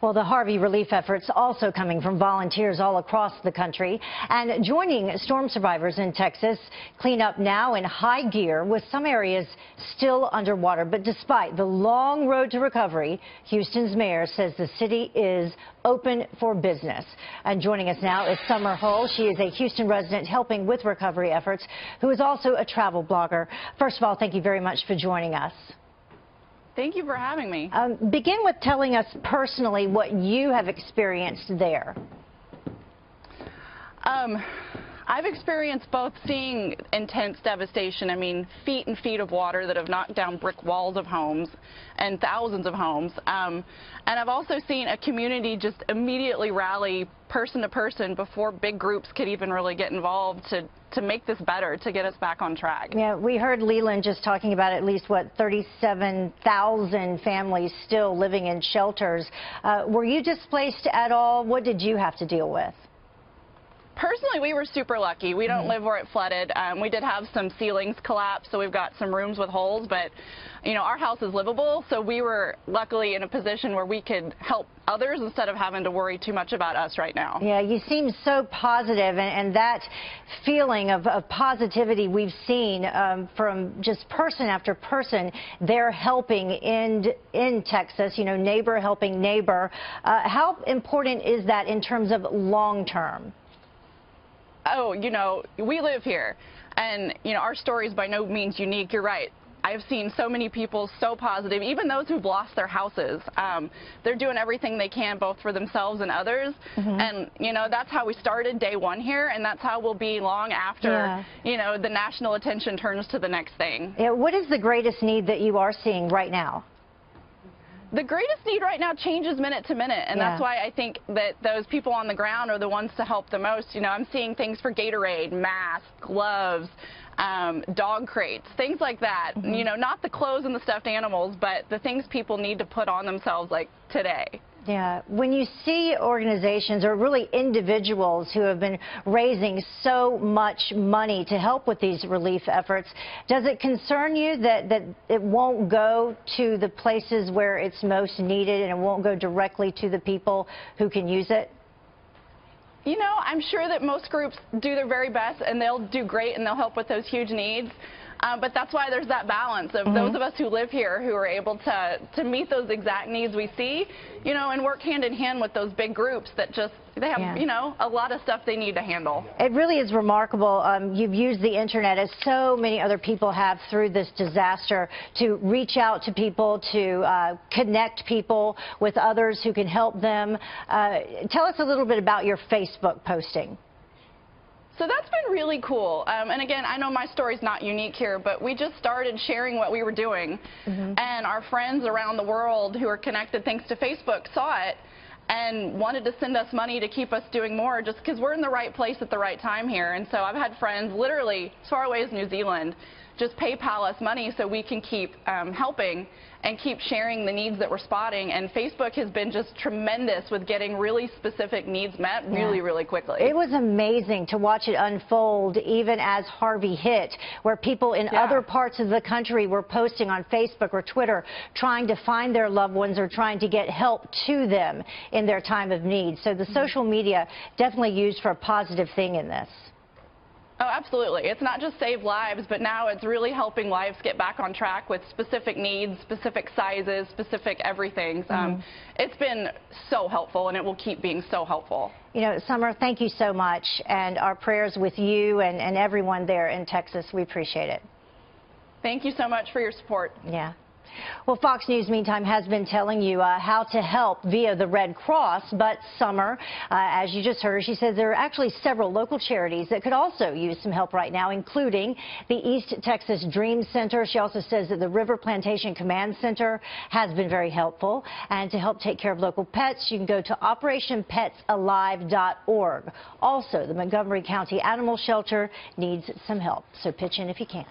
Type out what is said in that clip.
Well, the Harvey relief efforts also coming from volunteers all across the country. And joining storm survivors in Texas, cleanup now in high gear with some areas still underwater. But despite the long road to recovery, Houston's mayor says the city is open for business. And joining us now is Summer Hull. She is a Houston resident helping with recovery efforts, who is also a travel blogger. First of all, thank you very much for joining us. Thank you for having me. Begin with telling us personally what you have experienced there. I've experienced both seeing intense devastation. I mean, feet and feet of water that have knocked down brick walls of homes and thousands of homes. And I've also seen a community just immediately rally person to person before big groups could even really get involved to make this better, to get us back on track. Yeah, we heard Leland just talking about at least, 37,000 families still living in shelters. Were you displaced at all? What did you have to deal with? Personally, we were super lucky. We don't live where it flooded. We did have some ceilings collapse, so we've got some rooms with holes, but you know, our house is livable, so we were luckily in a position where we could help others instead of having to worry too much about us right now. Yeah, you seem so positive, and that feeling of positivity we've seen from just person after person. They're helping in Texas, you know, neighbor helping neighbor. How important is that in terms of long term? Oh, you know, we live here, and, you know, our story is by no means unique. You're right. I've seen so many people so positive, even those who've lost their houses. They're doing everything they can, both for themselves and others. And, you know, that's how we started day one here, and that's how we'll be long after, you know, the national attention turns to the next thing. Yeah, what is the greatest need that you are seeing right now? The greatest need right now changes minute to minute, and that's why I think that those people on the ground are the ones to help the most. You know, I'm seeing things for Gatorade, masks, gloves, dog crates, things like that. You know, not the clothes and the stuffed animals, but the things people need to put on themselves, like today. Yeah, when you see organizations or really individuals who have been raising so much money to help with these relief efforts, does it concern you that it won't go to the places where it's most needed and it won't go directly to the people who can use it? You know, I'm sure that most groups do their very best, and they'll do great, and they'll help with those huge needs. But that's why there's that balance of those of us who live here who are able to meet those exact needs we see, you know, and work hand in hand with those big groups that just, they have, you know, a lot of stuff they need to handle. It really is remarkable. You've used the internet, as so many other people have through this disaster, to reach out to people, to connect people with others who can help them. Tell us a little bit about your Facebook posting. So that's been really cool. And again, I know my story's not unique here, but we just started sharing what we were doing. And our friends around the world who are connected thanks to Facebook saw it and wanted to send us money to keep us doing more, just because we're in the right place at the right time here. And so I've had friends literally as far away as New Zealand just PayPal us money so we can keep helping and keep sharing the needs that we're spotting. And Facebook has been just tremendous with getting really specific needs met really, really quickly. It was amazing to watch it unfold, even as Harvey hit, where people in other parts of the country were posting on Facebook or Twitter trying to find their loved ones or trying to get help to them in their time of need. So the social media definitely used for a positive thing in this. Oh, absolutely. It's not just save lives, but now it's really helping lives get back on track with specific needs, specific sizes, specific everything. It's been so helpful, and it will keep being so helpful. You know, Summer, thank you so much, and our prayers with you and everyone there in Texas. We appreciate it. Thank you so much for your support. Yeah. Well, Fox News, meantime, has been telling you how to help via the Red Cross. But Summer, as you just heard, she says there are actually several local charities that could also use some help right now, including the East Texas Dream Center. She also says that the River Plantation Command Center has been very helpful. And to help take care of local pets, you can go to OperationPetsAlive.org. Also, the Montgomery County Animal Shelter needs some help, so pitch in if you can.